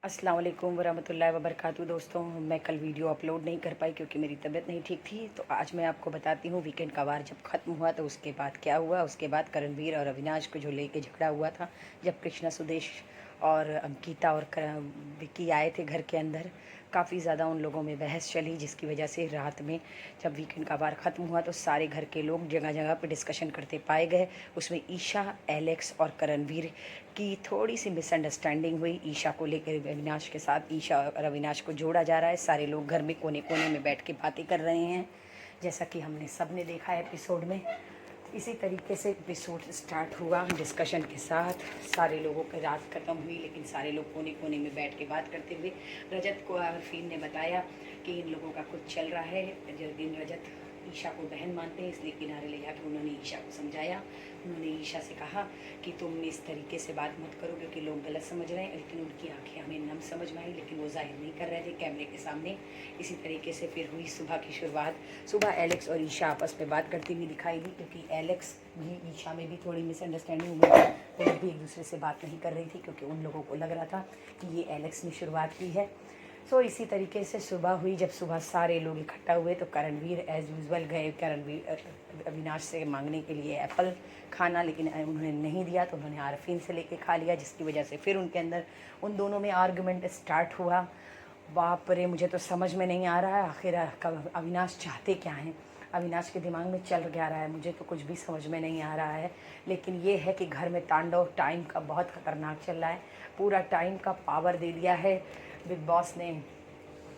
अस्सलाम वालेकुम वरहमतुल्लाहि वबरकातुहू। दोस्तों, मैं कल वीडियो अपलोड नहीं कर पाई क्योंकि मेरी तबीयत नहीं ठीक थी। तो आज मैं आपको बताती हूँ वीकेंड का वार जब ख़त्म हुआ तो उसके बाद क्या हुआ। उसके बाद करणवीर और अविनाश को जो लेके झगड़ा हुआ था, जब कृष्णा सुदेश और अंकिता और विक्की आए थे घर के अंदर, काफ़ी ज़्यादा उन लोगों में बहस चली, जिसकी वजह से रात में जब वीकेंड का वार ख़त्म हुआ तो सारे घर के लोग जगह जगह पे डिस्कशन करते पाए गए। उसमें ईशा, एलेक्स और करणवीर की थोड़ी सी मिसअंडरस्टैंडिंग हुई। ईशा को लेकर अविनाश के साथ ईशा और अविनाश को जोड़ा जा रहा है। सारे लोग घर में कोने कोने में बैठ के बातें कर रहे हैं, जैसा कि हमने सब ने देखा है एपिसोड में। इसी तरीके से एपिसोड स्टार्ट हुआ डिस्कशन के साथ। सारे लोगों की रात ख़त्म हुई, लेकिन सारे लोग कोने कोने में बैठ के बात करते हुए रजत को आरफीन ने बताया कि इन लोगों का कुछ चल रहा है। रजत ईशा को बहन मानते हैं, इसलिए किनारे ले जाकर उन्होंने ईशा को समझाया। उन्होंने ईशा से कहा कि तुम इस तरीके से बात मत करो क्योंकि लोग गलत समझ रहे हैं। लेकिन उनकी आंखें हमें नम समझ में आई, लेकिन वो जाहिर नहीं कर रहे थे कैमरे के सामने। इसी तरीके से फिर हुई सुबह की शुरुआत। सुबह एलेक्स और ईशा आपस में बात करती हुई दिखाई दी, क्योंकि एलेक्स भी ईशा में भी थोड़ी मिसअंडरस्टैंडिंग हुई। वो लोग भी एक दूसरे से बात नहीं कर रही थी क्योंकि उन लोगों को लग रहा था कि ये एलेक्स ने शुरुआत की है। सो इसी तरीके से सुबह हुई। जब सुबह सारे लोग इकट्ठा हुए तो करणवीर एज़ यूजुअल गए अविनाश से मांगने के लिए एप्पल खाना, लेकिन उन्होंने नहीं दिया तो उन्होंने आरफीन से लेके खा लिया, जिसकी वजह से फिर उनके अंदर उन दोनों में आर्गुमेंट स्टार्ट हुआ। बाप रे, मुझे तो समझ में नहीं आ रहा है आखिर अविनाश चाहते क्या हैं। अविनाश के दिमाग में चल क्या रहा है, मुझे तो कुछ भी समझ में नहीं आ रहा है। लेकिन ये है कि घर में तांडव टाइम का बहुत ख़तरनाक चल रहा है। पूरा टाइम का पावर दे दिया है बिग बॉस ने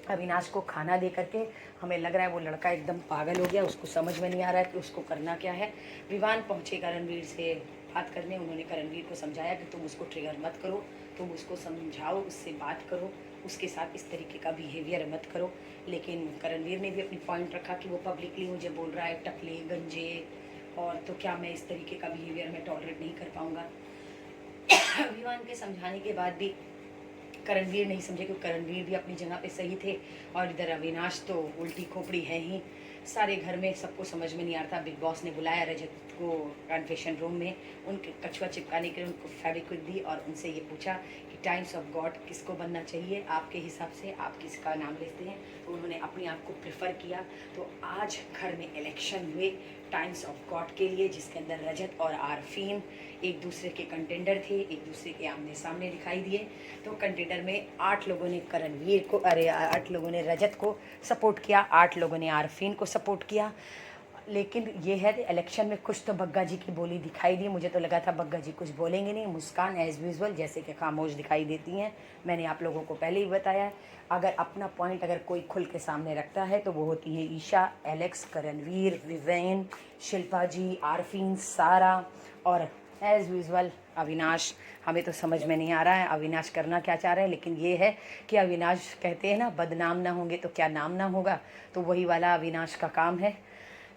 अविनाश को खाना दे करके। हमें लग रहा है वो लड़का एकदम पागल हो गया, उसको समझ में नहीं आ रहा है कि उसको करना क्या है। विवान पहुँचे करणवीर से बात करने। उन्होंने करणवीर को समझाया कि तुम उसको ट्रिगर मत करो, तुम उसको समझाओ, उससे बात करो, उसके साथ इस तरीके का बिहेवियर मत करो। लेकिन करणवीर ने भी अपनी पॉइंट रखा कि वो पब्लिकली मुझे बोल रहा है टकले गंजे, और तो क्या मैं इस तरीके का बिहेवियर मैं टॉलरेट नहीं कर पाऊँगा। विवान के समझाने के बाद भी करणवीर नहीं समझे, क्योंकि करणवीर भी अपनी जगह पे सही थे और इधर अविनाश तो उल्टी खोपड़ी है ही। सारे घर में सबको समझ में नहीं आ रहा था। बिग बॉस ने बुलाया रजत को कन्फेशन रूम में, उनके कछुआ चिपकाने के लिए उनको फेविक्विक दी और उनसे ये पूछा कि टाइम्स ऑफ गॉड किसको बनना चाहिए आपके हिसाब से, आप किसका नाम लेते हैं। तो उन्होंने अपने आप को प्रेफर किया। तो आज घर में इलेक्शन हुए टाइम्स ऑफ गॉड के लिए, जिसके अंदर रजत और आरफीन एक दूसरे के कंटेंडर थे, एक दूसरे के आमने सामने दिखाई दिए। तो कंटेंडर में 8 लोगों ने करणवीर को 8 लोगों ने रजत को सपोर्ट किया, 8 लोगों ने आरफीन को सपोर्ट किया। लेकिन ये है कि इलेक्शन में कुछ तो बग्गा जी की बोली दिखाई दी। मुझे तो लगा था बग्गा जी कुछ बोलेंगे नहीं। मुस्कान एज यूजुअल जैसे कि खामोश दिखाई देती हैं। मैंने आप लोगों को पहले ही बताया है, अगर अपना पॉइंट अगर कोई खुल के सामने रखता है तो वो होती है ईशा, एलेक्स, करणवीर, विवेन, शिल्पा जी, आरफीन, सारा और एज़ यूजुअल अविनाश। हमें तो समझ में नहीं आ रहा है अविनाश करना क्या चाह रहे हैं। लेकिन ये है कि अविनाश कहते हैं ना, बदनाम ना होंगे तो क्या नाम ना होगा, तो वही वाला अविनाश का काम है।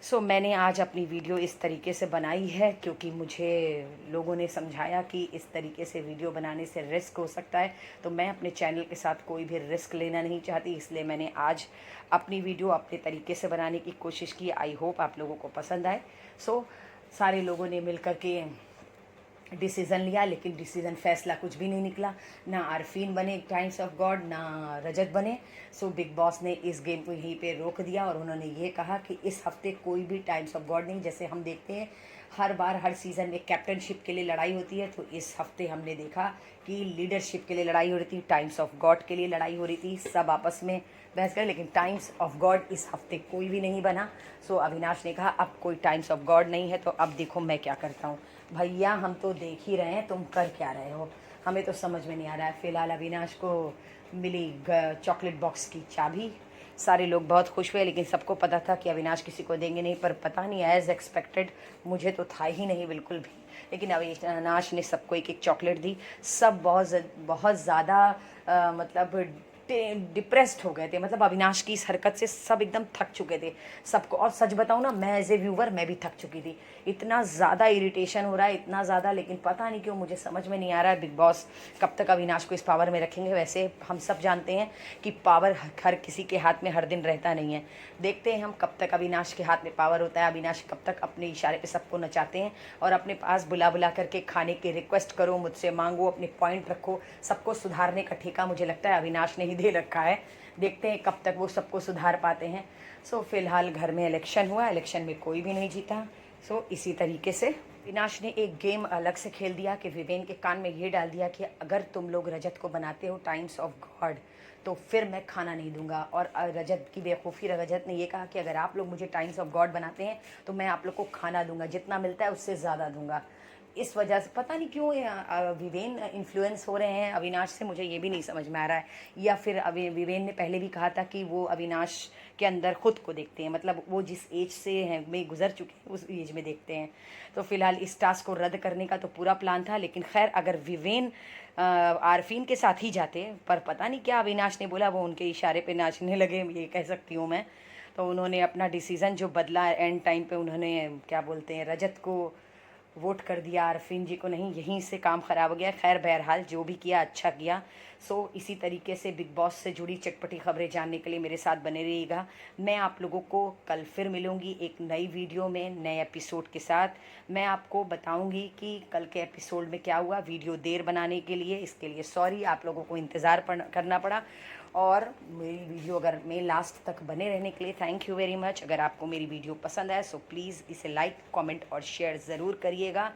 सो मैंने आज अपनी वीडियो इस तरीके से बनाई है क्योंकि मुझे लोगों ने समझाया कि इस तरीके से वीडियो बनाने से रिस्क हो सकता है। तो मैं अपने चैनल के साथ कोई भी रिस्क लेना नहीं चाहती, इसलिए मैंने आज अपनी वीडियो अपने तरीके से बनाने की कोशिश की। आई होप आप लोगों को पसंद आए। सो सारे लोगों ने मिल कर के डिसीज़न लिया, लेकिन डिसीज़न फैसला कुछ भी नहीं निकला। ना आरफीन बने टाइम्स ऑफ गॉड, ना रजत बने। सो बिग बॉस ने इस गेम को यहीं पे रोक दिया और उन्होंने ये कहा कि इस हफ्ते कोई भी टाइम्स ऑफ गॉड नहीं। जैसे हम देखते हैं हर बार हर सीज़न में कैप्टनशिप के लिए लड़ाई होती है, तो इस हफ्ते हमने देखा कि लीडरशिप के लिए लड़ाई हो रही थी, टाइम्स ऑफ गॉड के लिए लड़ाई हो रही थी। सब आपस में बहस करें, लेकिन टाइम्स ऑफ गॉड इस हफ्ते कोई भी नहीं बना। सो अविनाश ने कहा अब कोई टाइम्स ऑफ गॉड नहीं है, तो अब देखो मैं क्या करता हूँ। भैया हम तो देख ही रहे हैं तुम कर क्या रहे हो, हमें तो समझ में नहीं आ रहा है। फ़िलहाल अविनाश को मिली चॉकलेट बॉक्स की चाबी। सारे लोग बहुत खुश हुए, लेकिन सबको पता था कि अविनाश किसी को देंगे नहीं। पर पता नहीं एज़ एक्सपेक्टेड मुझे तो था ही नहीं बिल्कुल भी, लेकिन अविनाश ने सबको एक एक चॉकलेट दी। सब बहुत ज़्यादा मतलब डिप्रेस्ड हो गए थे। मतलब अविनाश की इस हरकत से सब एकदम थक चुके थे सबको। और सच बताऊँ ना, मैं एज ए व्यूवर मैं भी थक चुकी थी। इतना ज़्यादा इरिटेशन हो रहा है, इतना ज़्यादा, लेकिन पता नहीं क्यों मुझे समझ में नहीं आ रहा है बिग बॉस कब तक अविनाश को इस पावर में रखेंगे। वैसे हम सब जानते हैं कि पावर हर किसी के हाथ में हर दिन रहता नहीं है। देखते हैं हम कब तक अविनाश के हाथ में पावर होता है, अविनाश कब तक अपने इशारे पे सबको नचाते हैं और अपने पास बुला बुला करके खाने की रिक्वेस्ट करो, मुझसे मांगो, अपने पॉइंट रखो। सबको सुधारने का ठेका मुझे लगता है अविनाश ने ही दे रखा है। देखते हैं कब तक वो सबको सुधार पाते हैं। सो फिलहाल घर में इलेक्शन हुआ, इलेक्शन में कोई भी नहीं जीता। सो इसी तरीके से अविनाश ने एक गेम अलग से खेल दिया कि विवेन के कान में ये डाल दिया कि अगर तुम लोग रजत को बनाते हो टाइम्स ऑफ गॉड तो फिर मैं खाना नहीं दूंगा। और रजत की बेवकूफ़ी, रजत ने ये कहा कि अगर आप लोग मुझे टाइम्स ऑफ गॉड बनाते हैं तो मैं आप लोग को खाना दूंगा, जितना मिलता है उससे ज़्यादा दूंगा। इस वजह से पता नहीं क्यों विवेन इन्फ्लुएंस हो रहे हैं अविनाश से, मुझे ये भी नहीं समझ में आ रहा है। या फिर विवेन ने पहले भी कहा था कि वो अविनाश के अंदर खुद को देखते हैं, मतलब वो जिस एज से हैं में गुजर चुके हैं उस एज में देखते हैं। तो फिलहाल इस टास्क को रद्द करने का तो पूरा प्लान था, लेकिन खैर अगर विवेन आरफीन के साथ ही जाते, पर पता नहीं क्या अविनाश ने बोला, वो उनके इशारे पे नाचने लगे, ये कह सकती हूँ मैं। तो उन्होंने अपना डिसीज़न जो बदला एंड टाइम पे, उन्होंने क्या बोलते हैं रजत को वोट कर दिया, आरफीन जी को नहीं। यहीं से काम ख़राब हो गया। खैर बहरहाल जो भी किया अच्छा किया। सो इसी तरीके से बिग बॉस से जुड़ी चटपटी खबरें जानने के लिए मेरे साथ बने रहिएगा। मैं आप लोगों को कल फिर मिलूँगी एक नई वीडियो में, नए एपिसोड के साथ। मैं आपको बताऊँगी कि कल के एपिसोड में क्या हुआ। वीडियो देर बनाने के लिए, इसके लिए सॉरी, आप लोगों को इंतज़ार करना पड़ा। और मेरी वीडियो अगर में लास्ट तक बने रहने के लिए थैंक यू वेरी मच। अगर आपको मेरी वीडियो पसंद आए सो प्लीज़ इसे लाइक, कमेंट और शेयर ज़रूर करिएगा।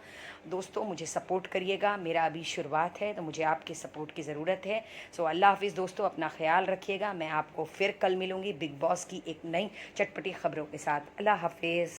दोस्तों मुझे सपोर्ट करिएगा, मेरा अभी शुरुआत है तो मुझे आपके सपोर्ट की ज़रूरत है। सो अल्लाह हाफिज़ दोस्तों, अपना ख्याल रखिएगा। मैं आपको फिर कल मिलूँगी बिग बॉस की एक नई चटपटी खबरों के साथ। अल्लाह हाफिज़।